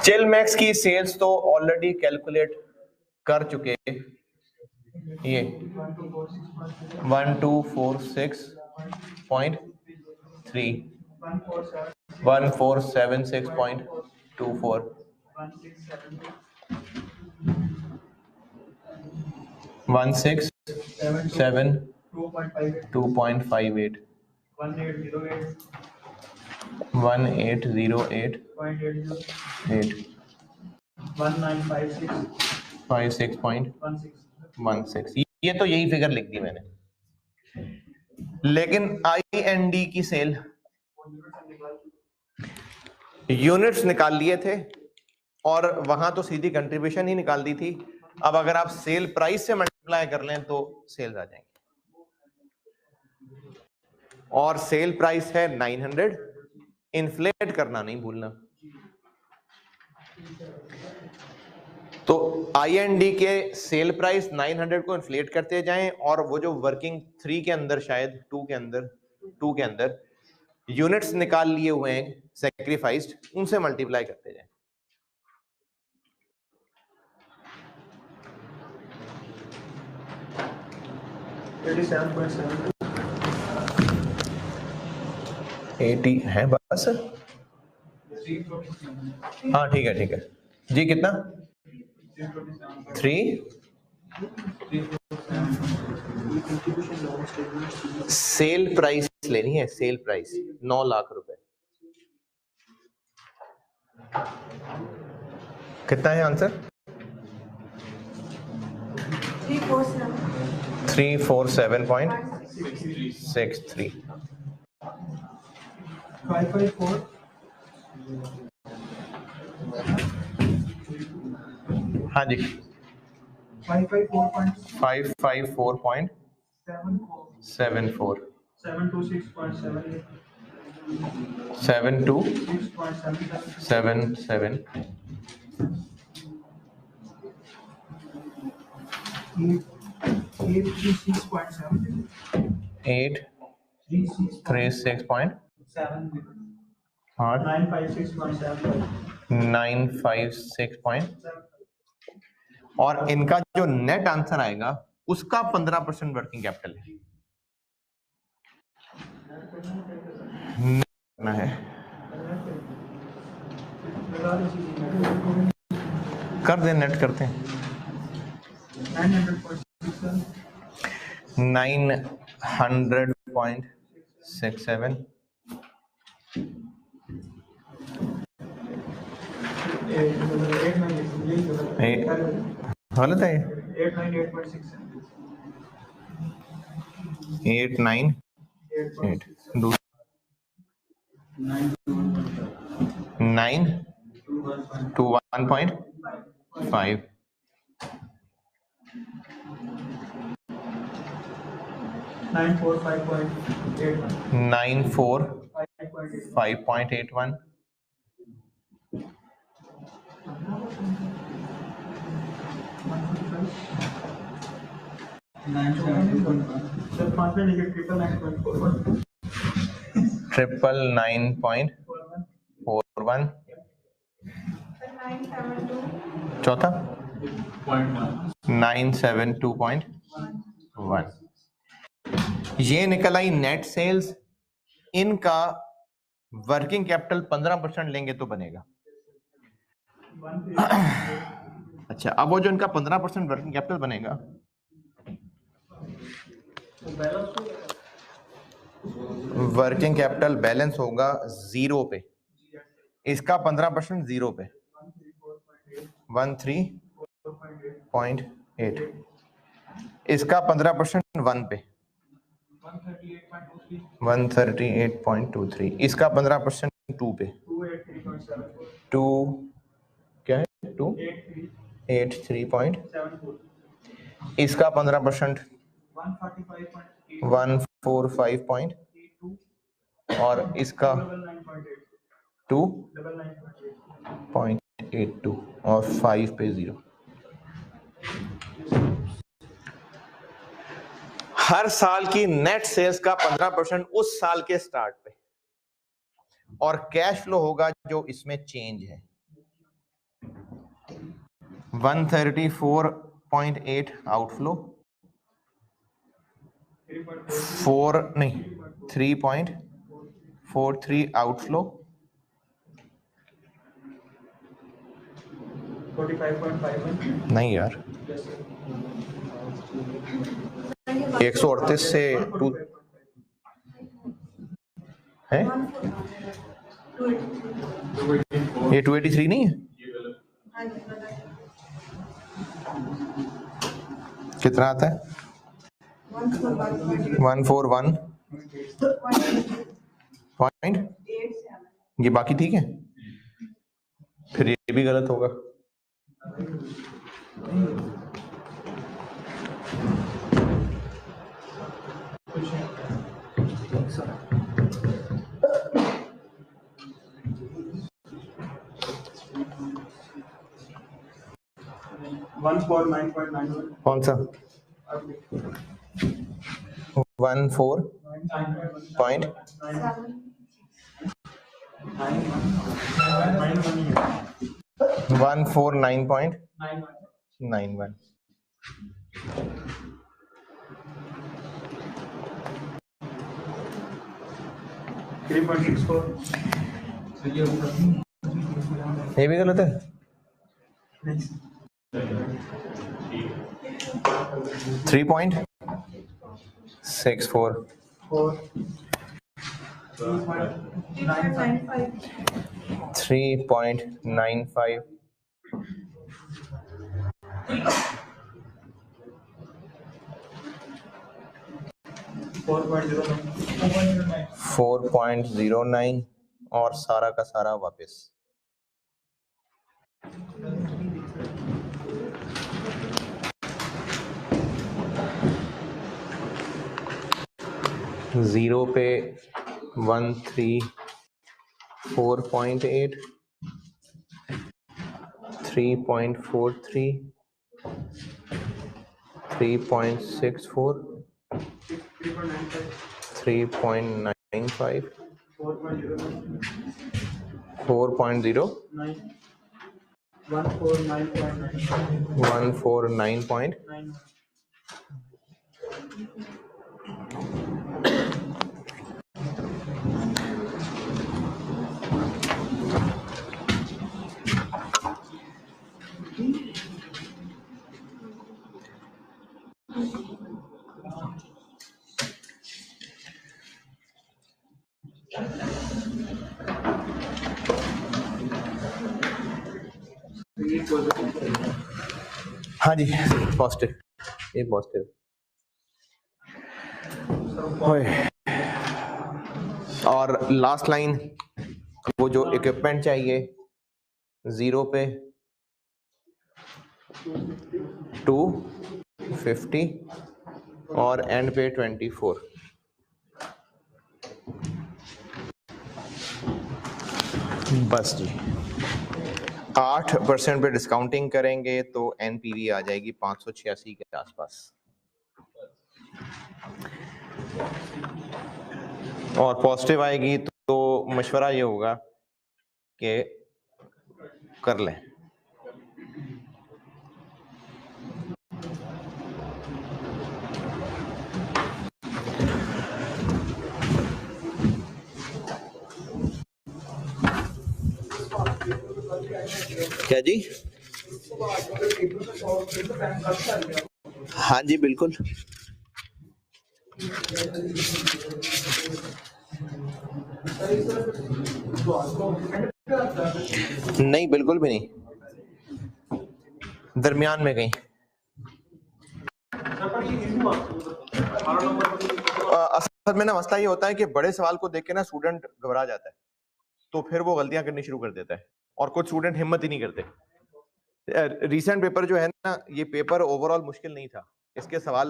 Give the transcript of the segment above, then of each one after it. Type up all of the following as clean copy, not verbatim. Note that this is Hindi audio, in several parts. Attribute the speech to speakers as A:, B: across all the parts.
A: चिल मैक्स की सेल्स तो ऑलरेडी कैलकुलेट कर चुके, ये 1246.3 1476.24 1672.58 1808.8 1956.16 ये तो यही फिगर लिख दी मैंने। लेकिन IND की सेल यूनिट्स निकाल लिए थे और वहां तो सीधी कंट्रीब्यूशन ही निकाल दी थी। अब अगर आप सेल प्राइस से मल्टीप्लाई कर लें तो सेल्स आ जाएंगे, और सेल प्राइस है 900, इन्फ्लेट करना नहीं भूलना। तो IND के सेल प्राइस 900 को इन्फ्लेट करते जाएं, और वो जो वर्किंग 3 के अंदर, शायद 2 के अंदर यूनिट्स निकाल लिए हुए हैं सैक्रिफाइस्ड, उनसे मल्टीप्लाई करते जाएं। एटी है बस। हाँ ठीक है जी, कितना 3 सेल प्राइस लेनी है, सेल प्राइस 9 लाख रुपए। कितना है आंसर? 347.63। 554 हाँ जी 554.74 726.78 7277 836.7 956.7 और इनका जो नेट आंसर आएगा उसका 15% वर्किंग कैपिटल है। कर दे, नेट करते हैं 900.67 गलत है, 898 921.5 945.81 999.41 चौथा 972.1। ये निकल आई नेट सेल्स। इनका वर्किंग कैपिटल 15% लेंगे तो बनेगा। अच्छा, अब वो जो इनका 15% वर्किंग कैपिटल बनेगा, वर्किंग कैपिटल बैलेंस होगा 0 पे, इसका 15% 0 पे 13.8, इसका 15% 1 पे 138.23, इसका 15% 2 पे 2 क्या है 283.74, इसका 15% 145. और इसका 2.82 और 5 पे 0। हर साल की नेट सेल्स का 15% उस साल के स्टार्ट पे, और कैश फ्लो होगा जो इसमें चेंज है। 134.8 आउटफ्लो, 3.43 आउटफ्लो, 45.5 नहीं यार, 138 से टू है, ये 283 नहीं है, कितना आता है? 141 पॉइंट, ये बाकी ठीक है, फिर ये भी गलत होगा। कौन सा? 149.91। ये भी गलत है। 3.64, 3.95, 4.09 और सारा का सारा वापस। जीरो पे 134.8, 3.43, 3.64, 3.95, 4.0, 149.9। हाँ जी, पॉजिटिव, ये पॉजिटिव। और लास्ट लाइन, वो जो इक्विपमेंट चाहिए, जीरो पे 250 और एंड पे 24। बस जी, 8% पे डिस्काउंटिंग करेंगे तो एनपीवी आ जाएगी 586 के आसपास, और पॉजिटिव आएगी तो मशवरा ये होगा कि कर लें। क्या जी? हाँ जी बिल्कुल। नहीं, बिल्कुल भी नहीं, दरमियान में कहीं। असल में ना मसला ये होता है कि बड़े सवाल को देख के ना स्टूडेंट घबरा जाता है, तो फिर वो गलतियां करनी शुरू कर देता है, और कुछ स्टूडेंट हिम्मत ही नहीं करते। रीसेंट पेपर जो है ना, ये पेपर ओवरऑल मुश्किल नहीं था, इसके सवाल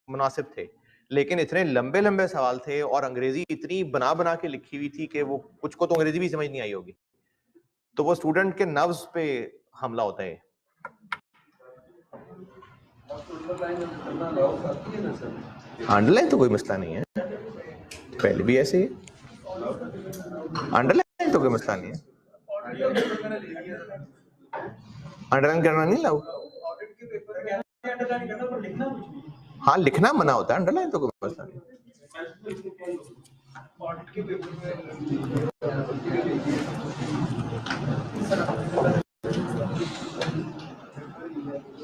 A: मुनासिब थे, लेकिन इतने लंबे लंबे सवाल थे और अंग्रेजी इतनी बना बना के लिखी हुई थी कि वो कुछ को तो अंग्रेजी भी समझ नहीं आई होगी, तो वो स्टूडेंट के नर्व्स पे हमला होता है। अंडरलाइन तो कोई मसला नहीं है, पहले भी ऐसे ही, अंडरलाइन तो कोई मसला नहीं है, अंडरलाइन करना नहीं लाओ, हाँ लिखना मना होता है, अंडरलाइन तो कोई मसला नहीं।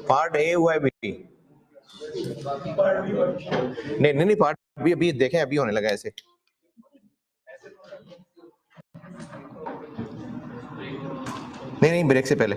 A: पार्ट ए हुआ है बी, नहीं पार्ट बी अभी देखें, अभी होने लगा ऐसे। नहीं ब्रेक से पहले।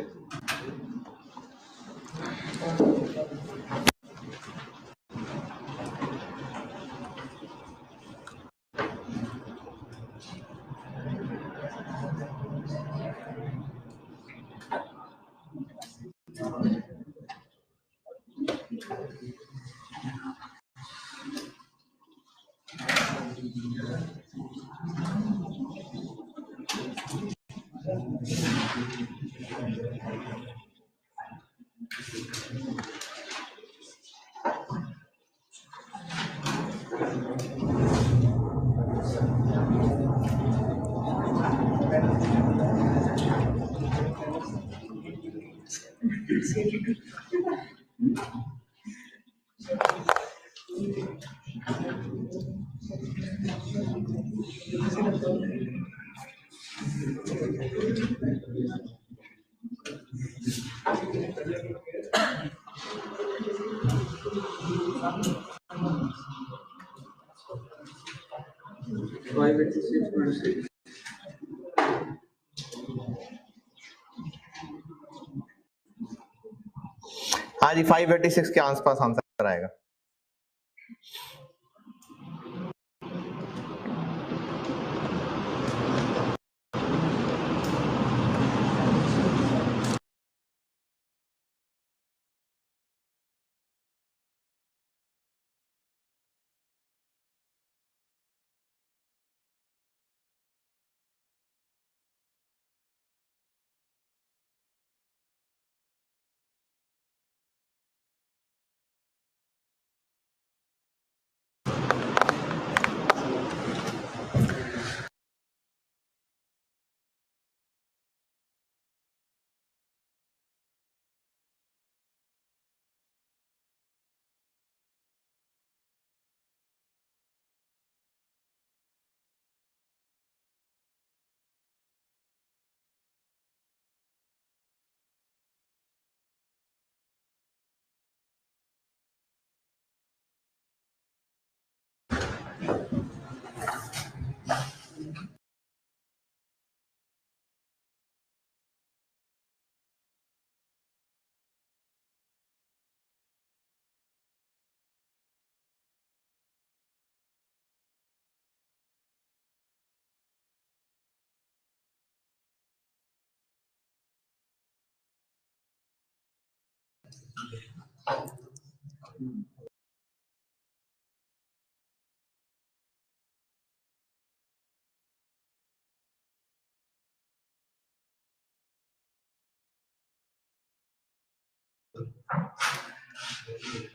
A: हाँ जी 586 के आसपास आंसर आएगा।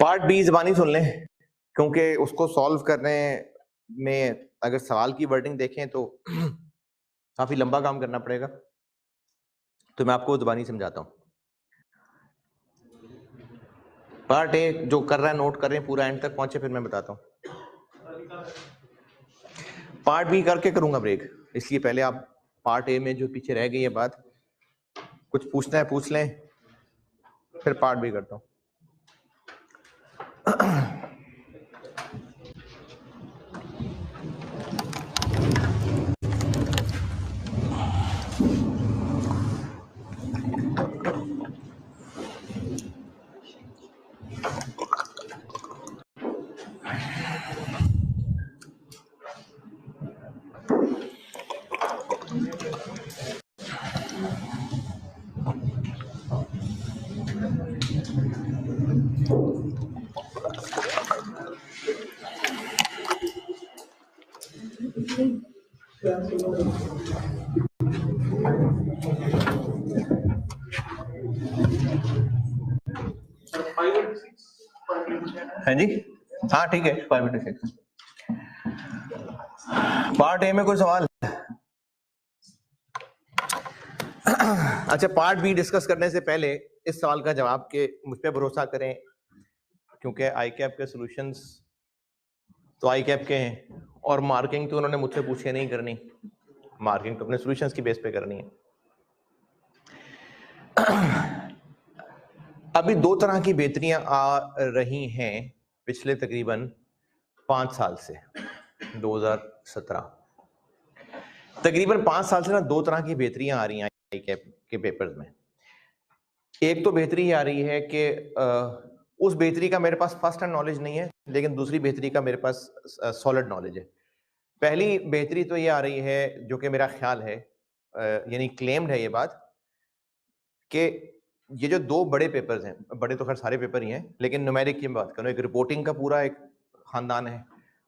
A: पार्ट बी ज़बानी सुन लें, क्योंकि उसको सॉल्व करने में अगर सवाल की वर्डिंग देखें तो काफी लंबा काम करना पड़ेगा, तो मैं आपको ज़बानी समझाता हूँ। पार्ट ए जो कर रहा है नोट करें, पूरा एंड तक पहुंचे, फिर मैं बताता हूँ। पार्ट बी करके करूंगा ब्रेक, इसलिए पहले आप पार्ट ए में जो पीछे रह गई है बात, कुछ पूछना है पूछ लें, फिर पार्ट बी करता हूँ। हाँ जी हाँ ठीक है, 5 into 6। पार्ट ए में कोई सवाल? अच्छा, पार्ट बी डिस्कस करने से पहले इस सवाल का जवाब के मुझ पे भरोसा करें, क्योंकि आई कैप के सॉल्यूशंस तो आई कैप के हैं और मार्किंग तो उन्होंने मुझसे पूछ के नहीं करनी, मार्किंग तो अपने सॉल्यूशंस की बेस पे करनी है। अभी दो तरह की बेहतरियां आ रही हैं पिछले तकरीबन 5 साल से, 2017 तकरीबन 5 साल से ना दो तरह की बेहतरियां आ रही हैं आई कैप के पेपर्स में। एक तो बेहतरी आ रही है कि उस बेहतरी का मेरे पास फर्स्ट हैंड नॉलेज नहीं है, लेकिन दूसरी बेहतरी का मेरे पास सॉलिड नॉलेज है। पहली बेहतरी तो ये आ रही है, जो कि मेरा ख्याल है, यानी क्लेम्ड है ये बात, कि ये जो दो बड़े पेपर्स हैं, बड़े तो खैर सारे पेपर ही हैं, लेकिन न्यूमेरिक की बात करूं, एक रिपोर्टिंग का पूरा एक खानदान है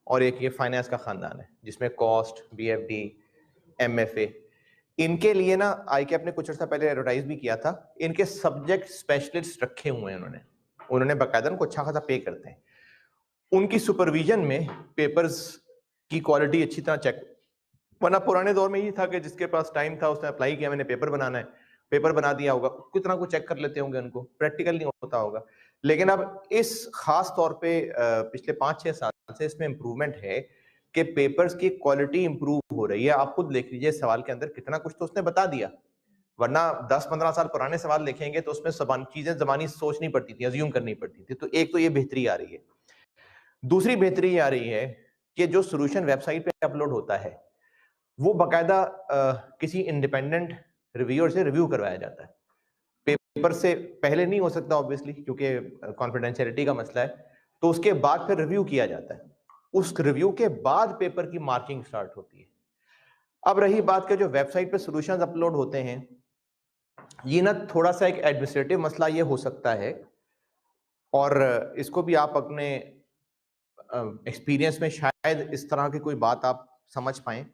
A: और एक ये फाइनेंस का खानदान है, जिसमें कॉस्ट, बीएफडी, एमएफए, इनके लिए ना आई कैप ने कुछ अर्सा पहले एडवर्टाइज भी किया था। इनके सब्जेक्ट स्पेशलिस्ट रखे हुए हैं उन्होंने बाकायदा उनको अच्छा खासा पे करते हैं। उनकी सुपरविजन में पेपर्स की क्वालिटी अच्छी तरह चेक, वरना पुराने दौर में ये था कि जिसके पास टाइम था उसने अप्लाई किया, मैंने पेपर बनाना है, पेपर बना दिया होगा, कितना को चेक कर लेते होंगे, उनको प्रैक्टिकल नहीं होता होगा। लेकिन अब इस खास तौर पे पिछले 5-6 साल से इसमें इंप्रूवमेंट है कि पेपर्स की क्वालिटी इंप्रूव हो रही है। आप खुद देख लीजिए सवाल के अंदर कितना कुछ तो उसने बता दिया, वरना 10-15 साल पुराने सवाल देखेंगे तो उसमें चीजें जबानी सोचनी पड़ती थी, अज्यूम करनी पड़ती थी। तो एक तो ये बेहतरी आ रही है। दूसरी बेहतरी आ रही है कि जो सोल्यूशन वेबसाइट पे अपलोड होता है वो बाकायदा किसी इंडिपेंडेंट रिव्यूअर से रिव्यू करवाया जाता है। पेपर से पहले नहीं हो सकता ऑब्वियसली, क्योंकि कॉन्फिडेंशियलिटी का मसला है, तो उसके बाद फिर रिव्यू किया जाता है। उस रिव्यू के बाद पेपर की मार्किंग स्टार्ट होती है। अब रही बात के जो वेबसाइट पे सॉल्यूशंस अपलोड होते हैं, ये ना थोड़ा सा एक एडमिनिस्ट्रेटिव मसला ये हो सकता है, और इसको भी आप अपने एक्सपीरियंस में शायद इस तरह की कोई बात आप समझ पाएं।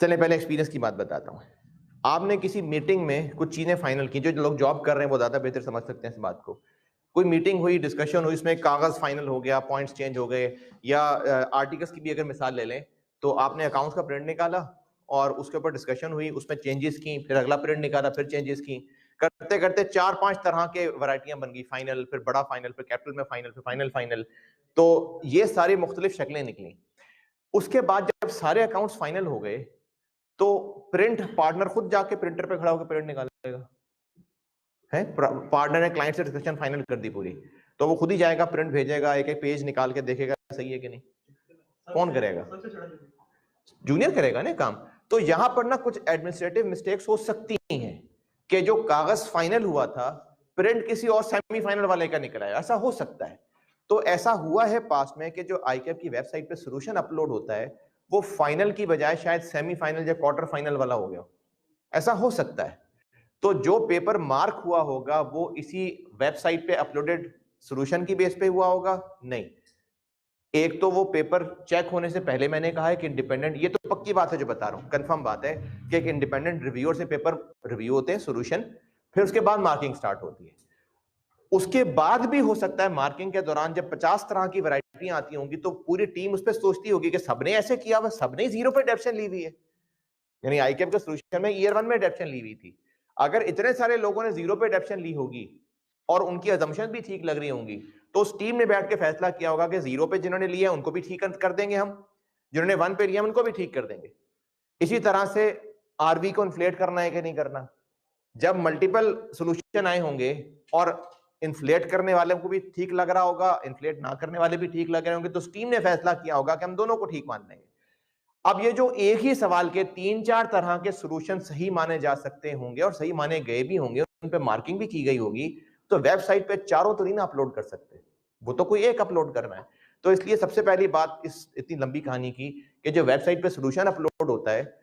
A: चलें पहले एक्सपीरियंस की बात बताता हूं। आपने किसी मीटिंग में कुछ चीजें फाइनल की, जो लोग जॉब कर रहे हैं वो ज्यादा बेहतर समझ सकते हैं इस बात को। कोई मीटिंग हुई, डिस्कशन हुई, इसमें कागज फाइनल हो गया, पॉइंट्स चेंज हो गए, या आर्टिकल्स की भी अगर मिसाल ले लें तो आपने अकाउंट्स का प्रिंट निकाला और उसके ऊपर डिस्कशन हुई, उसमें चेंजेस की, फिर अगला प्रिंट निकाला, फिर चेंजेस की, करते करते 4-5 तरह के वैरायटियां बन गई, फाइनल, फिर बड़ा फाइनल, फिर कैपिटल में फाइनल, फिर फाइनल फाइनल। तो ये सारी मुख्तलिफ शक्लें निकली। उसके बाद जब सारे अकाउंट्स फाइनल हो गए तो प्रिंट पार्टनर खुद जाके प्रिंटर पे खड़ा होकर प्रिंट निकालेगा, है? पार्टनर ने क्लाइंट से डिस्कशन फाइनल कर दी पूरी, तो वो खुद ही जाएगा, प्रिंट भेजेगा, एक एक पेज निकाल के देखेगा सही है कि नहीं। कौन करेगा? जूनियर करेगा ना काम। तो यहां पर ना कुछ एडमिनिस्ट्रेटिव मिस्टेक्स हो सकती हैं कि जो कागज फाइनल हुआ था प्रिंट किसी और सेमीफाइनल वाले का निकला है, ऐसा हो सकता है। तो ऐसा हुआ है पास में कि जो आईकैप की वेबसाइट पे सॉल्यूशन अपलोड होता है वो फाइनल की बजाय शायद सेमीफाइनल या क्वार्टर फाइनल वाला हो गया, ऐसा हो सकता है। तो जो पेपर मार्क हुआ होगा वो इसी वेबसाइट पे अपलोडेड सॉल्यूशन की बेस पे हुआ होगा? नहीं। एक तो वो पेपर चेक होने से पहले मैंने कहा है कि इंडिपेंडेंट, ये तो पक्की बात है जो बता रहा हूं, कंफर्म बात है कि एक इंडिपेंडेंट रिव्यूअर से पेपर रिव्यू होते हैं सॉल्यूशन, फिर उसके बाद मार्किंग स्टार्ट होती है। उसके बाद भी हो सकता है मार्किंग के दौरान जब 50 तरह की वैरायटियां आती होंगी तो पूरी टीम उस पर सोचती होगी कि सबने ऐसे किया हुआ, सबने 0 पे डेप्शन ली हुई है। यानी आईकैप के सॉल्यूशन में ईयर 1 में डेप्शन ली हुई थी। अगर इतने सारे लोगों ने 0 पे डेप्शन ली होगी और उनकी अजम्पशन भी ठीक लग रही होंगी, तो उस टीम ने बैठ के फैसला किया होगा कि 0 पे जिन्होंने लिया उनको भी ठीक कर देंगे, हम जिन्होंने 1 पे लिया उनको भी ठीक कर देंगे। इसी तरह से आरवी को इन्फ्लेट करना है कि नहीं करना। जब मल्टीपल सॉल्यूशन आए होंगे और इन्फ्लेट करने वाले को भी ठीक लग रहा होगा, इन्फ्लेट ना करने वाले भी ठीक लग रहे होंगे, तो उस टीम ने फैसला किया होगा कि हम दोनों को ठीक मान लेंगे। अब ये जो एक ही सवाल के 3-4 तरह के सॉल्यूशन सही माने जा सकते होंगे और सही माने गए भी होंगे, उन पे मार्किंग भी की गई होगी, तो वेबसाइट पे चारों तो नहीं ना अपलोड कर सकते, वो तो कोई एक अपलोड करना है। तो इसलिए सबसे पहली बात इस इतनी लंबी कहानी की कि जो वेबसाइट पे सॉल्यूशन अपलोड होता है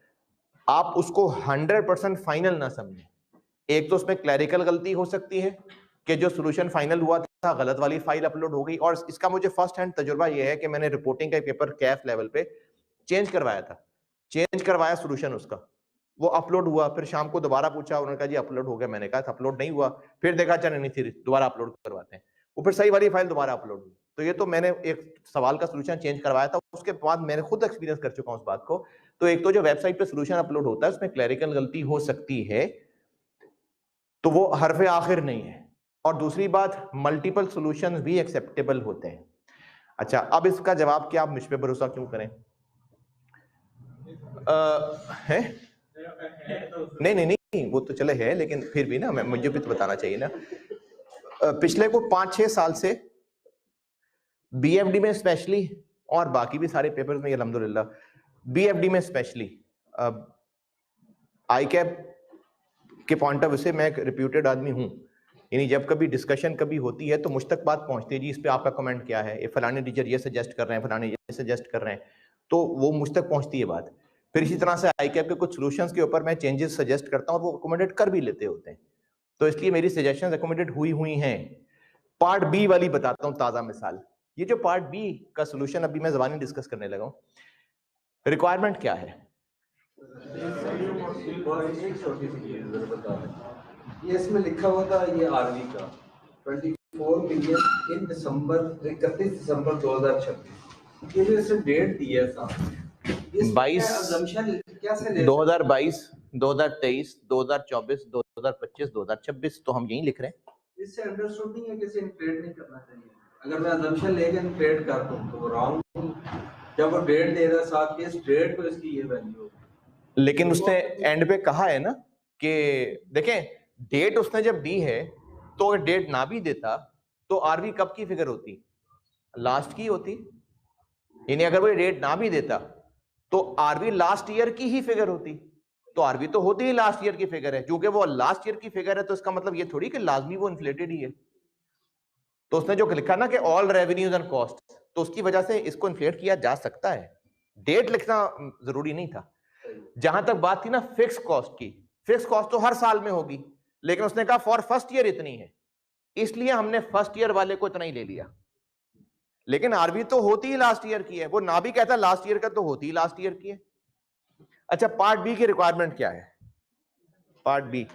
A: आप उसको 100% फाइनल ना समझें। एक तो उसमें क्लैरिकल गलती हो सकती है कि जो सॉल्यूशन फाइनल हुआ था गलत वाली फाइल अपलोड हो गई, और इसका मुझे फर्स्ट हैंड तजुर्बा यह है कि मैंने रिपोर्टिंग का पेपर कैफ लेवल पे चेंज करवाया था, चेंज करवाया सॉल्यूशन उसका, वो अपलोड हुआ, फिर शाम को दोबारा पूछा, उन्होंने कहा जी अपलोड हो गया, मैंने कहा अपलोड नहीं हुआ, फिर देखा चल नहीं थी, दोबारा अपलोड करवाते हैं, वो फिर सही वाली फाइल दोबारा अपलोड हुई। तो ये तो मैंने एक सवाल का सोल्यूशन चेंज करवाया था, उसके बाद मैंने खुद एक्सपीरियंस कर चुका हूं उस बात को। तो एक तो जो वेबसाइट पे सोल्यूशन अपलोड होता है उसमें क्लरिकल गलती हो सकती है, तो वो हरफ आखिर नहीं है। और दूसरी बात, मल्टीपल सॉल्यूशंस भी एक्सेप्टेबल होते हैं। अच्छा, अब इसका जवाब क्या, आप मुझ पे भरोसा क्यों करें? है नहीं नहीं नहीं, वो तो चले है, लेकिन फिर भी ना मुझे भी तो बताना चाहिए ना। पिछले को 5-6 साल से बीएफडी में स्पेशली और बाकी भी सारे पेपर्स में अल्हम्दुलिल्लाह, बीएफडी में स्पेशली आईकैप के पॉइंट ऑफ व्यू से मैं एक रिप्यूटेड आदमी हूं। यानी जब कभी डिस्कशन कभी होती है तो मुझ तक बात पहुंचती है, जी इस पे आपका कमेंट क्या है, ये फलाने टीचर ये सजेस्ट कर रहे हैं, फलाने ये सजेस्ट कर रहे हैं, तो वो मुझ तक पहुंचती है बात। फिर इसी तरह से आईकैप के कुछ सॉल्यूशंस के ऊपर मैं चेंजेस सजेस्ट करता हूं और वो अकोमोडेट कर भी लेते होते हैं, तो इसलिए मेरी सजेशंस अकोमोडेट हुई हैं। पार्ट बी वाली बताता हूं ताजा मिसाल। ये जो पार्ट बी का सॉल्यूशन अभी मैं ज़बानी डिस्कस करने लगा हूं, रिक्वायरमेंट क्या है?
B: ये इसमें लिखा हुआ था, ये आरवी का 24 मिलियन इन दिसंबर 31 दिसंबर 2026, ये जो इसमें डेट दी है साहब,
A: 22
B: कैसे ले
A: 2022 2023 2024 2025 2026, तो हम यही लिख रहे हैं।
B: इससे अंडरस्टूड नहीं है कि इसे इनक्लूड नहीं करना चाहिए। अगर मैं अजम्पशन लेके इनक्लूड कर दूं तो रॉन्ग, जब वो डेट दे रहा साथ के इस डेट पे इसकी ये वैल्यू होगी।
A: लेकिन उसने एंड पे कहा है ना कि देखें, डेट उसने जब दी है तो अगर डेट ना भी देता तो आरवी कब की फिगर होती? लास्ट की होती। यानी अगर वो डेट ना भी देता तो आरवी लास्ट ईयर की ही फिगर होती, तो आरवी तो होती ही लास्ट ईयर की फिगर है। क्योंकि वो लास्ट ईयर की फिगर है तो इसका मतलब ये थोड़ी कि लाजमी वो इन्फ्लेटेड ही है। तो उसने जो लिखा ना कि ऑल रेवेन्यूज एंड कॉस्ट, तो उसकी वजह से इसको इन्फ्लेट किया जा सकता है। डेट लिखना जरूरी नहीं था। जहां तक बात थी ना फिक्स कॉस्ट की, फिक्स कॉस्ट तो हर साल में होगी, लेकिन उसने कहा फॉर फर्स्ट ईयर इतनी है, इसलिए हमने फर्स्ट ईयर वाले को इतना ही ले लिया। लेकिन आरवी तो होती ही लास्ट ईयर की है, वो ना भी कहता लास्ट ईयर का तो होती ही लास्ट ईयर की है। अच्छा, पार्ट बी की रिक्वायरमेंट क्या है? पार्ट बी,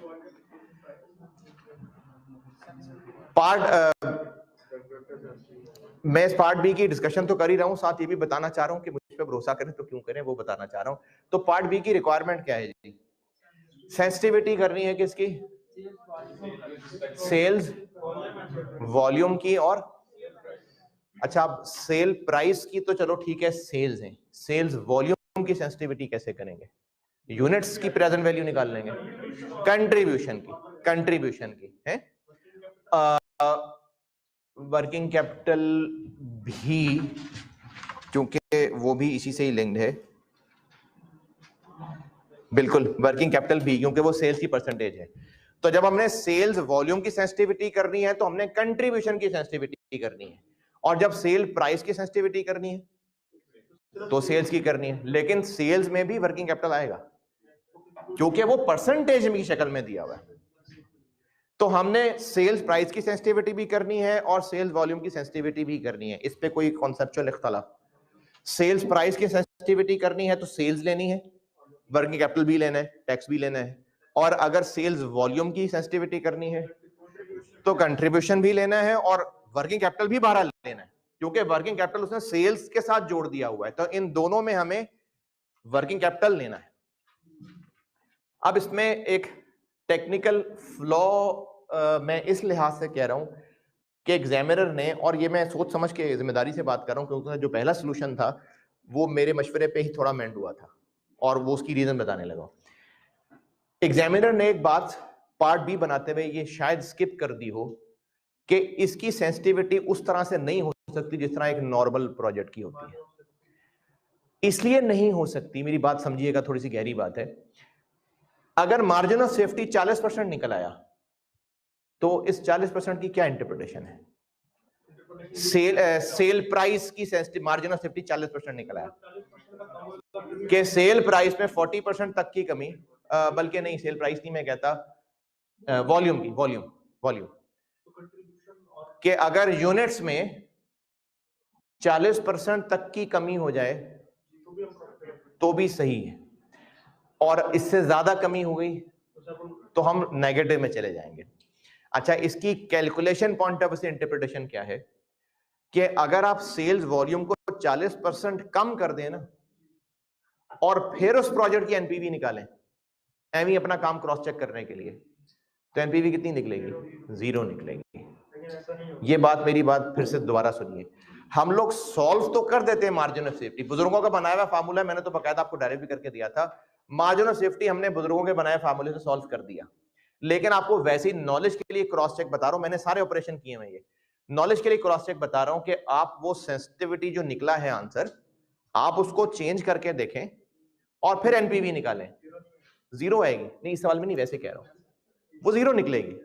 A: मैं इस पार्ट बी की डिस्कशन तो कर ही रहा हूं, साथ ये भी बताना चाह रहा हूं कि मुझ पे भरोसा करें तो क्यों करें, वो बताना चाह रहा हूं। तो पार्ट बी की रिक्वायरमेंट क्या है जी? सेंसिटिविटी करनी है किसकी? सेल्स वॉल्यूम की, और अच्छा अब सेल प्राइस की तो चलो ठीक है, सेल्स है, सेल्स वॉल्यूम की सेंसिटिविटी कैसे करेंगे? यूनिट्स की प्रेजेंट वैल्यू निकाल लेंगे, कंट्रीब्यूशन की है, वर्किंग कैपिटल भी, क्योंकि वो भी इसी से ही लिंक्ड है, बिल्कुल वर्किंग कैपिटल भी, क्योंकि वो सेल्स की परसेंटेज है। तो जब हमने सेल्स वॉल्यूम की सेंसिटिविटी करनी है तो हमने कंट्रीब्यूशन की सेंसिटिविटी करनी है, और जब सेल प्राइस की सेंसिटिविटी करनी है तो सेल्स की करनी है। लेकिन सेल्स में भी वर्किंग कैपिटल आएगा क्योंकि वो परसेंटेज की शक्ल में दिया हुआ है। तो हमने सेल्स प्राइस की सेंसिटिविटी भी करनी है और सेल्स वॉल्यूम की सेंसिटिविटी भी करनी है, इस पे कोई कॉन्सेप्चुअल इख्तलाफ। सेल्स प्राइस की सेंसिटिविटी करनी है तो सेल्स लेनी है, वर्किंग कैपिटल भी लेना है, टैक्स भी लेना है, और अगर सेल्स वॉल्यूम की सेंसिटिविटी करनी है तो कंट्रीब्यूशन भी लेना है और वर्किंग कैपिटल भी बाहर लेना है, क्योंकि वर्किंग कैपिटल उसने सेल्स के साथ जोड़ दिया हुआ है। तो इन दोनों में हमें वर्किंग कैपिटल लेना है। अब इसमें एक टेक्निकल फ्लॉ मैं इस लिहाज से कह रहा हूं कि एग्जामिनर ने, और ये मैं सोच समझ के जिम्मेदारी से बात कर रहा हूं क्योंकि जो पहला सॉल्यूशन था वो मेरे मशवरे पे ही थोड़ा मेंड हुआ था और वो उसकी रीजन बताने लगा। एग्जामिनर ने एक बात पार्ट बी बनाते हुए ये शायद स्किप कर दी हो कि इसकी सेंसिटिविटी उस तरह से नहीं हो सकती जिस तरह एक नॉर्मल प्रोजेक्ट की होती है। इसलिए नहीं हो सकती, मेरी बात समझिएगा, थोड़ी सी गहरी बात है। अगर मार्जिन ऑफ सेफ्टी 40% निकल आया तो इस 40% की क्या इंटरप्रिटेशन है? सेल प्राइस की मार्जिन ऑफ सेफ्टी 40% निकल आया कि सेल प्राइस में 40% तक की कमी, बल्कि नहीं, सेल प्राइस नहीं मैं कहता, वॉल्यूम की, वॉल्यूम कि अगर यूनिट्स में 40% तक की कमी हो जाए तो भी सही है, और इससे ज्यादा कमी हो गई तो हम नेगेटिव में चले जाएंगे। अच्छा, इसकी कैलकुलेशन पॉइंट ऑफ व्यू से इंटरप्रिटेशन क्या है कि अगर आप सेल्स वॉल्यूम को 40% कम कर दें ना और फिर उस प्रोजेक्ट की एनपीवी निकालें एवं अपना काम क्रॉस चेक करने के लिए, तो एनपीवी कितनी निकलेगी? 0 निकलेगी। ये बात, मेरी बात फिर से दोबारा सुनिए, हम लोग सॉल्व तो कर देते हैं मार्जिन ऑफ सेफ्टी, बुजुर्गों का बनाया हुआ फार्मूला है, मैंने तो बकायदा आपको डायरेक्ट भी करके दिया था, मार्जिन ऑफ सेफ्टी हमने बुजुर्गों के बनाए फार्मूले से सॉल्व कर दिया। लेकिन आपको वैसे ही नॉलेज के लिए क्रॉस चेक बता रहा हूं, मैंने सारे ऑपरेशन किए हैं, ये नॉलेज के लिए क्रॉस चेक बता रहा हूं कि आप वो सेंसिटिविटी जो निकला है आंसर, आप उसको चेंज करके देखें और फिर एनपीवी निकालें, 0 आएगी। नहीं, इस सवाल में नहीं, वैसे कह रहा हूं, वो 0 निकलेगी।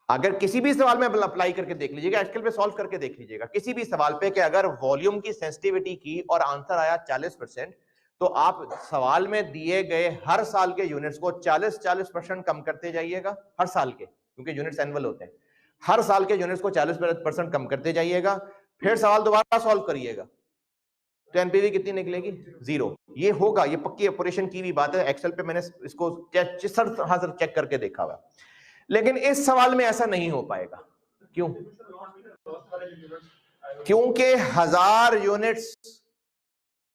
A: अगर किसी भी सवाल में अप्लाई करके देख लीजिएगा, एक्सेल पे सॉल्व करके देख लीजिएगा, किसी भी सवाल पे कि अगर वॉल्यूम की सेंसिटिविटी की और आंसर आया 40%, तो आप सवाल में दिए गए हर साल के यूनिट्स को 40% कम करते जाइएगा, हर साल के, क्योंकि यूनिट्स एनुअल होते हैं, हर साल के यूनिट्स को 40% कम करते जाइएगा, फिर सवाल दोबारा सॉल्व करिएगा, तो एनपीवी कितनी निकलेगी? 0। ये होगा, ये पक्की ऑपरेशन की भी बात है, एक्सेल पे मैंने इसको चेक करके देखा हुआ। लेकिन इस सवाल में ऐसा नहीं हो पाएगा। क्यों? क्योंकि 1000 यूनिट्स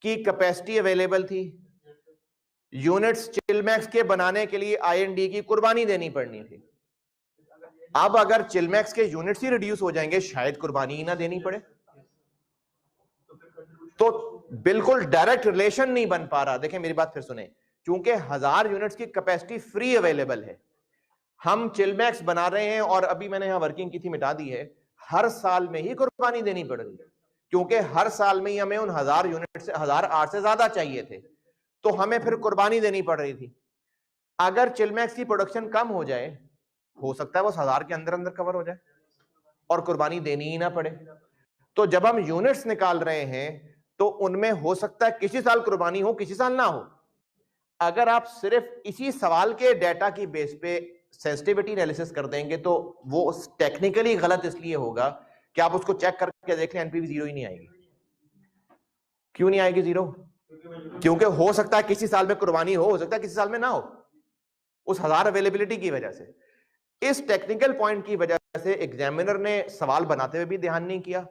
A: की कैपेसिटी अवेलेबल थी, यूनिट्स चिलमैक्स के बनाने के लिए आईएनडी की कुर्बानी देनी पड़नी थी। अब अगर चिलमैक्स के यूनिट्स ही रिड्यूस हो जाएंगे, शायद कुर्बानी ही ना देनी पड़े, तो बिल्कुल डायरेक्ट रिलेशन नहीं बन पा रहा। देखें मेरी बात फिर सुने, क्योंकि 1000 यूनिट्स की कैपेसिटी फ्री अवेलेबल है, हम चिलमैक्स बना रहे हैं और अभी मैंने यहां वर्किंग की थी, मिटा दी है, हर साल में ही कुर्बानी देनी पड़ रही है, क्योंकि हर साल में ही हमें उन 1000 यूनिट से 1008 से ज्यादा चाहिए थे, तो हमें फिर कुर्बानी देनी पड़ रही थी। अगर चिलमैक्स की प्रोडक्शन कम हो जाए, हो सकता है वो 1000 के अंदर अंदर कवर हो जाए और कुर्बानी देनी ही ना पड़े। तो जब हम यूनिट्स निकाल रहे हैं तो उनमें हो सकता है किसी साल कुर्बानी हो, किसी साल ना हो। अगर आप सिर्फ इसी सवाल के डेटा की बेस पे सेंसिटिविटी एनालिसिस कर देंगे तो वो टेक्निकली गलत इसलिए होगा कि आप उसको चेक करके देख लें, एनपीवी 0 ही नहीं आएगी। क्यों नहीं आएगी 0? क्योंकि हो सकता है किसी साल में कुर्बानी हो सकता है किसी साल में ना हो, उस 1000 अवेलेबिलिटी की वजह से। इस टेक्निकल पॉइंट की वजह से एग्जामिनर ने सवाल बनाते हुए भी ध्यान नहीं किया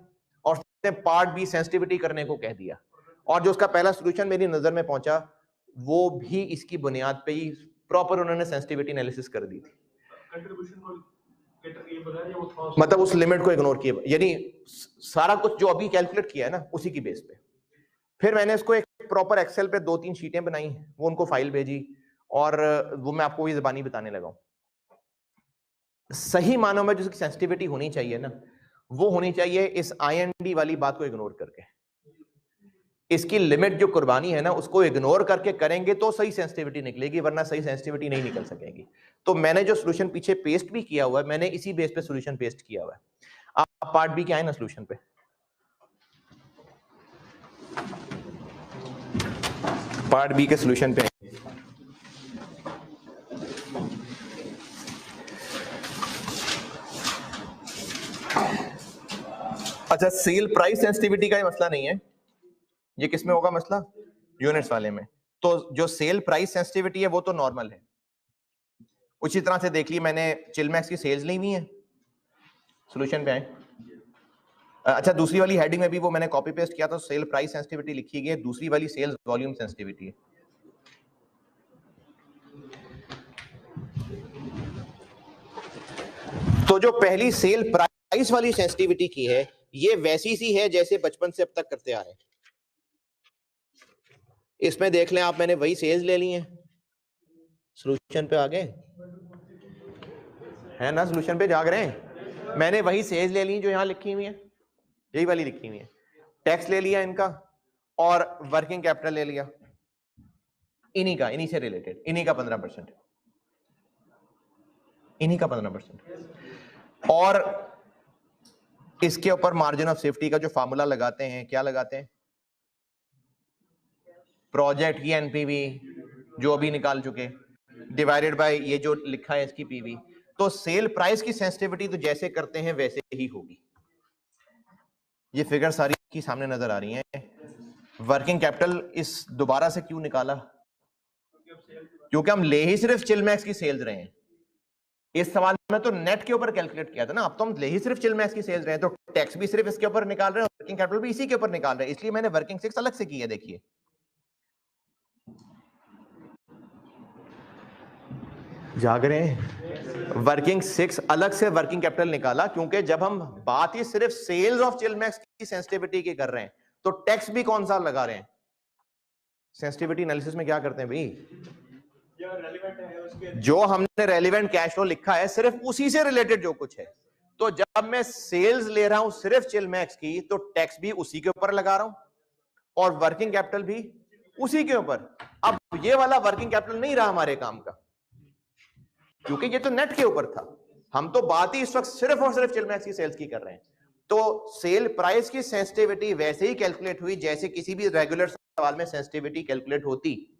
A: और पार्ट बी सेंसिटिविटी करने को कह दिया, और जो उसका पहला सॉल्यूशन मेरी नजर में पहुंचा वो भी इसकी बुनियाद पे ही प्रॉपर उन्होंने सेंसिटिविटी एनालिसिस कर दी थी, मतलब उस लिमिट को इग्नोर किया, यानी सारा कुछ जो अभी कैलकुलेट किया है ना उसी की बेस पे। फिर मैंने इसको एक प्रॉपर एक्सेल पे 2-3 शीटें बनाई, वो उनको फाइल भेजी और वो मैं आपको ये ज़बानी बताने लगा हूं। सही मानों में जो इसकी सेंसिटिविटी होनी चाहिए ना, वो होनी चाहिए इस आईएनडी वाली बात को इग्नोर करके। इसकी लिमिट जो कुर्बानी है ना उसको इग्नोर करके करेंगे तो सही सेंसिटिविटी निकलेगी, वरना सही सेंसिटिविटी नहीं निकल सकेगी। तो मैंने जो सॉल्यूशन पीछे पेस्ट भी किया हुआ है, मैंने इसी बेस पे सॉल्यूशन पेस्ट किया हुआ है। आप पार्ट बी के आए ना सॉल्यूशन पे, पार्ट बी के सॉल्यूशन पे अच्छा, सेल प्राइस सेंसिटिविटी का ये मसला नहीं है, ये किस में होगा मसला? यूनिट्स वाले में। तो जो सेल प्राइस सेंसिटिविटी है वो तो नॉर्मल है। उसी तरह से देख ली मैंने चिलमैक्स की सेल्स ली हुई है, सॉल्यूशन पे आए। अच्छा, दूसरी वाली हेडिंग में भी वो मैंने कॉपी पेस्ट किया था, सेल प्राइस सेंसिटिविटी लिखी गई है, दूसरी वाली सेल्स वॉल्यूम सेंसिटिविटी है। तो जो पहली सेल प्राइस वाली सेंसिटिविटी की है ये वैसी सी है जैसे बचपन से अब तक करते आ रहे हैं। इसमें देख लें आप, मैंने वही सेल्स ले ली हैं, सॉल्यूशन पे आ गए है ना, सॉल्यूशन पे जाग रहे हैं। मैंने वही सेल्स ले ली जो यहां लिखी हुई है, यही वाली लिखी हुई है। टैक्स ले लिया इनका और वर्किंग कैपिटल ले लिया इन्हीं का, इन्हीं से रिलेटेड, इन्हीं का 15%, इन्हीं का 15%, और इसके ऊपर मार्जिन ऑफ सेफ्टी का जो फार्मूला लगाते हैं, क्या लगाते हैं? प्रोजेक्ट की एनपीवी जो अभी निकाल चुके, डिवाइडेड बाय ये जो लिखा है इसकी पीवी। तो सेल प्राइस की सेंसिटिविटी तो जैसे करते हैं वैसे ही होगी। ये फिगर सारी की सामने नजर आ रही हैं। वर्किंग कैपिटल इस दोबारा से क्यों निकाला? क्योंकि हम ले ही सिर्फ चिलमैक्स की सेल्स रहे हैं, इस सवाल में तो नेट के ऊपर कैलकुलेट किया था ना, अब तो हम ले ही सिर्फ चिलमैक्स की सेल्स रहे हैं, तो टैक्स भी सिर्फ इसके ऊपर निकाल रहे हैं, वर्किंग कैपिटल भी इसी के ऊपर निकाल रहे हैं, इसलिए मैंने वर्किंग 6 अलग से की है। देखिए जाग रहे हैं, वर्किंग 6 अलग से वर्किंग कैपिटल निकाला, क्योंकि जब हम बात ही सिर्फ सेल्स ऑफ चिलमैक्स की सेंसिटिविटी की कर रहे हैं, तो टैक्स भी कौन सा लगा रहे हैं। सेंसिटिविटी एनालिसिस में क्या करते हैं भाई, जो हमने रेलिवेंट कैश फ्लो लिखा है सिर्फ उसी से रिलेटेड जो कुछ है, तो जब मैं सेल्स ले रहा हूं सिर्फ चिलमैक्स की, तो टैक्स भी उसी के ऊपर लगा रहा हूं और वर्किंग कैपिटल भी उसी के ऊपर। अब ये वाला वर्किंग कैपिटल नहीं रहा हमारे काम का, क्योंकि ये तो नेट के ऊपर था, हम तो बात ही इस वक्त सिर्फ और सिर्फ चिलमैक्स की सेल्स की कर रहे हैं। तो सेल प्राइस की सेंसिटिविटी वैसे ही कैलकुलेट हुई जैसे किसी भी रेगुलर सवाल में सेंसिटिविटी कैलकुलेट होती,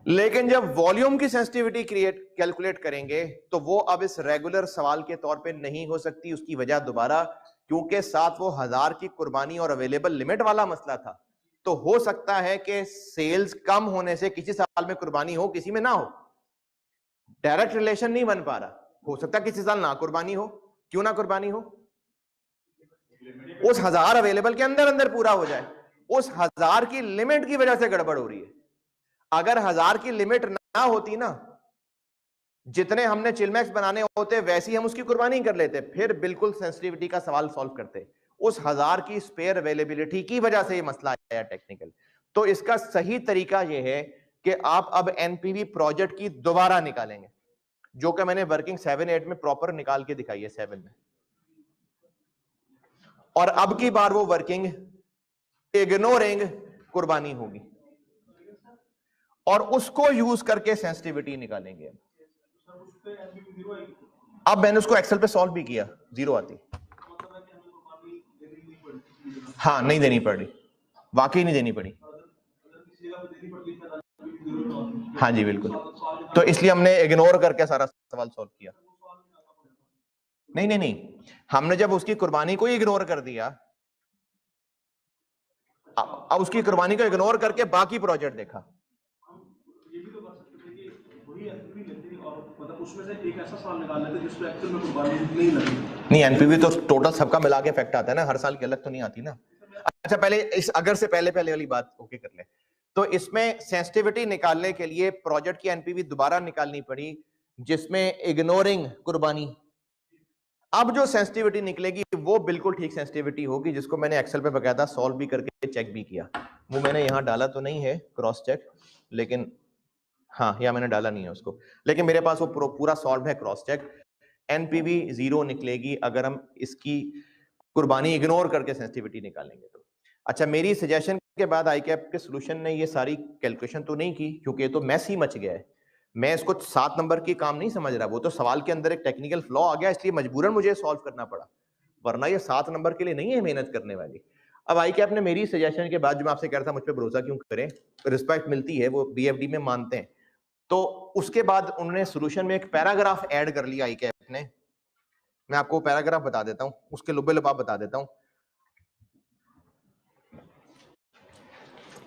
A: लेकिन जब वॉल्यूम की सेंसिटिविटी कैलकुलेट करेंगे तो वो अब इस रेगुलर सवाल के तौर पे नहीं हो सकती। उसकी वजह दोबारा, क्योंकि साथ वो 1000 की कुर्बानी और अवेलेबल लिमिट वाला मसला था, तो हो सकता है कि सेल्स कम होने से किसी साल में कुर्बानी हो, किसी में ना हो, डायरेक्ट रिलेशन नहीं बन पा रहा। हो सकता है किसी साल ना कुर्बानी हो, क्यों ना कुर्बानी हो, उस 1000 अवेलेबल के अंदर अंदर पूरा हो जाए, उस 1000 की लिमिट की वजह से गड़बड़ हो रही है। अगर 1000 की लिमिट ना होती ना, जितने हमने चिलमैक्स बनाने होते वैसे ही हम उसकी कुर्बानी कर लेते, फिर बिल्कुल सेंसिटिविटी का सवाल सॉल्व करते। उस 1000 की स्पेयर अवेलेबिलिटी की वजह से ये मसला आया टेक्निकल। तो इसका सही तरीका यह है कि आप अब एनपीवी प्रोजेक्ट की दोबारा निकालेंगे, जो कि मैंने वर्किंग 7-8 में प्रॉपर निकाल के दिखाई है 7 में, और अब की बार वो वर्किंग इग्नोरिंग कुर्बानी होगी और उसको यूज करके सेंसिटिविटी निकालेंगे। अब मैंने उसको एक्सेल पे सॉल्व भी किया, 0 आती। हाँ नहीं देनी पड़ रही, वाकई नहीं देनी पड़ी। हाँ जी बिल्कुल, तो इसलिए हमने इग्नोर करके सारा सवाल सॉल्व किया। नहीं नहीं नहीं, हमने जब उसकी कुर्बानी को ही इग्नोर कर दिया, अब उसकी कुर्बानी को इग्नोर करके बाकी प्रोजेक्ट देखा। उसमें से एक ऐसा साल निकाल लेते जिसमें एक्चुअल में कुर्बानी नहीं लगी। नहीं, एनपीवी तो टोटल सबका मिला के इफेक्ट आता है ना, हर साल की अलग तो नहीं आती ना। अच्छा पहले इस अगर से पहले वाली बात ओके कर ले, तो इसमें सेंसिटिविटी निकालने के लिए प्रोजेक्ट की एनपीवी दोबारा निकालनी पड़ी, जिसमें इग्नोरिंग कुर्बानी। अब जो सेंसिटिविटी निकलेगी वो बिल्कुल ठीक सेंसिटिविटी होगी, जिसको मैंने एक्सेल पे बकायदा सॉल्व भी करके चेक भी किया। वो मैंने यहां डाला तो नहीं है क्रॉस चेक, लेकिन हाँ या मैंने डाला नहीं है उसको, लेकिन मेरे पास वो पूरा सॉल्व है क्रॉस चेक। एनपीवी 0 निकलेगी अगर हम इसकी कुर्बानी इग्नोर करके सेंसिटिविटी निकालेंगे तो। अच्छा, मेरी सजेशन के बाद आईकैप के सॉल्यूशन ने ये सारी कैलकुलेशन तो नहीं की, क्योंकि ये तो मैस ही मच गया है। मैं इसको 7 नंबर की काम नहीं समझ रहा, वो तो सवाल के अंदर एक टेक्निकल फ्लॉ आ गया, इसलिए मजबूरन मुझे सॉल्व करना पड़ा, वरना ये 7 नंबर के लिए नहीं है मेहनत करने वाली। अब आईकैप ने मेरी सजेशन के बाद, जो मैं आपसे कह रहा था मुझ पर भरोसा क्यों करें, रिस्पेक्ट मिलती है, वो बीएफडी में मानते हैं, तो उसके बाद उन्होंने सॉल्यूशन में एक पैराग्राफ ऐड कर लिया आईकैप ने। मैं आपको पैराग्राफ बता देता हूं, उसके लुबे लुबाब बता देता हूं।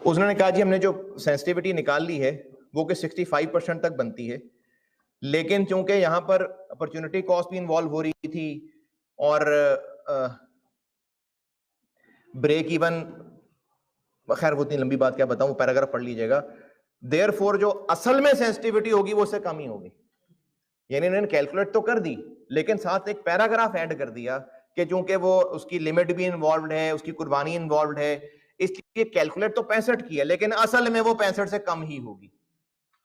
A: उन्होंने कहा जी हमने जो सेंसिटिविटी निकाल ली है वो कि 65% तक बनती है, लेकिन चूंकि यहां पर अपॉर्चुनिटी कॉस्ट भी इन्वॉल्व हो रही थी और ब्रेक इवन, खैर वो इतनी लंबी बात क्या बताऊं, पैराग्राफ पढ़ लीजिएगा। देयरफॉर जो असल में सेंसिटिविटी होगी वो उससे कम ही होगी। यानी इन्होंने कैलकुलेट तो कर दी, लेकिन साथ एक पैराग्राफ ऐड कर दिया कि चूंकि वो उसकी लिमिट भी इन्वॉल्व है, उसकी कुर्बानी इन्वॉल्व है, इसलिए कैलकुलेट तो 65 की है, लेकिन असल में वो 65 से कम ही होगी।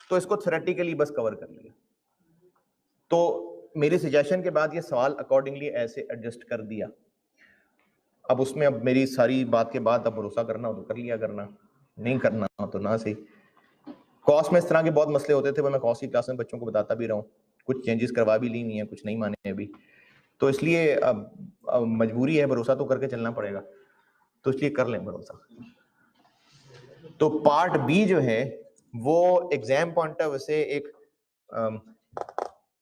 A: तो इसको थ्योरेटिकली बस कवर कर लिया। तो मेरी सजेशन के बाद ये सवाल अकॉर्डिंगली ऐसे एडजस्ट कर दिया। अब उसमें अब मेरी सारी बात के बाद अब भरोसा करना हो तो कर लिया, करना नहीं करना हो तो ना सही। कॉस्ट में इस तरह के बहुत मसले होते थे, वो मैं कॉस्ट की क्लास में बच्चों को बताता भी रहा हूँ, कुछ चेंजेस करवा भी ली हुई हैं, कुछ नहीं माने अभी, तो इसलिए अब मजबूरी है, भरोसा तो करके चलना पड़ेगा, तो इसलिए कर लें भरोसा। तो पार्ट बी जो है वो एग्जाम पॉइंट ऑफ व्यू से एक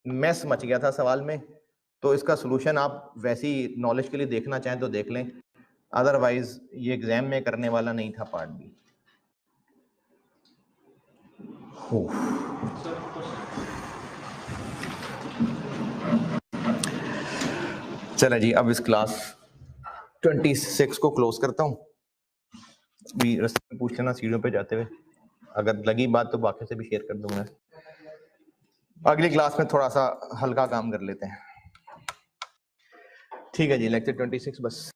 A: मेस मच गया था सवाल में, तो इसका सलूशन आप वैसी नॉलेज के लिए देखना चाहें तो देख लें, अदरवाइज ये एग्जाम में करने वाला नहीं था पार्ट बी। चला जी, अब इस क्लास 26 को क्लोज करता हूँ। भी रास्ते में पूछ लेना सीढ़ियों पे जाते हुए, अगर लगी बात तो बाकी से भी शेयर कर दूंगा। अगली क्लास में थोड़ा सा हल्का काम कर लेते हैं। ठीक है जी, लेक्चर 26 बस।